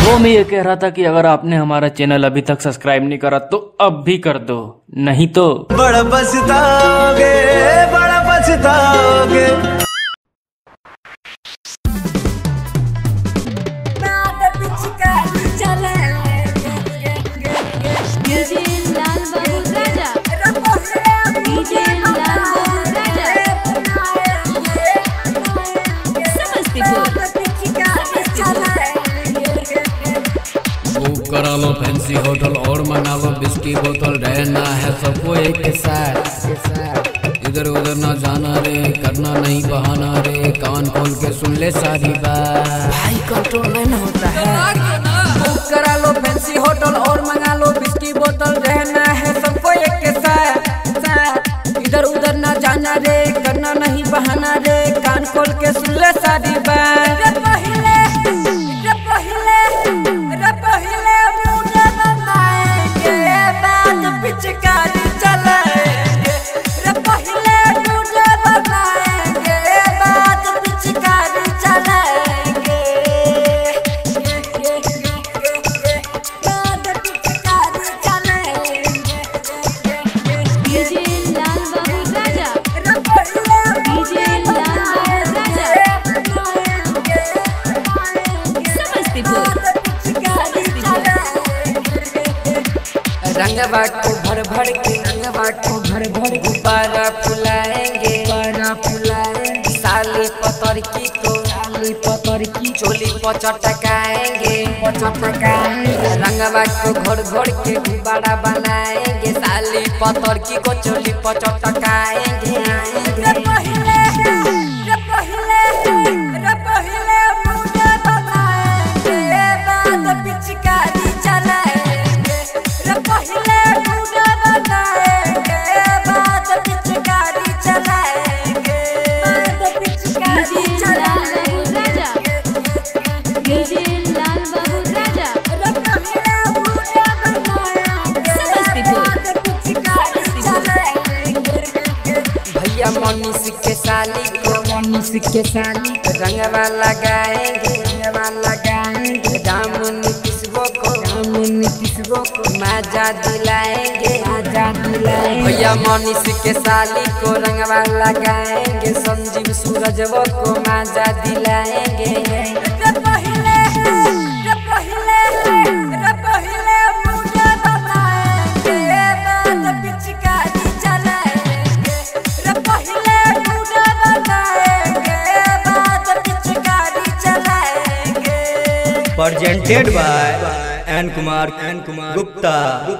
वो मैं ये कह रहा था कि अगर आपने हमारा चैनल अभी तक सब्सक्राइब नहीं करा तो अब भी कर दो, नहीं तो बड़ा पछताओगे, बड़ा पछताओगे। करा लो फैंसी होटल और मंगा लो बिस्की बोतल, रहना है सबको एक के साथ। इधर उधर ना जाना रे, करना नहीं बहाना रे, कान खोल के सुन ले सारी बात, भाई कंट्रोल नहीं होता है। बुक करा लो फैंसी होटल और मंगा लो बिस्की बोतल, रहना है सबको एक के साथ। इधर उधर ना जाना रे, करना नहीं बहाना रे, कान खोल के सुन ले सारी बात। रंगवा को भर भर के, रंगवा को भर भर गुब्बारा फुलाएंगे, साली पतर की तो साली पतर की चोली पचटकाएंगे। रंगवा को घोर घोर के गुब्बारा बनाएंगे, साली पतर की को चोली पचटकाएंगे। मनीष के साली रंगवा लगाएंगे, राम नीतीश को मजा दिलाएंगे। भैया मनीष के साली को रंगवा लगाएंगे, संजीव सूरज को मजा दिलाएंगे। Presented by N Kumar Gupta।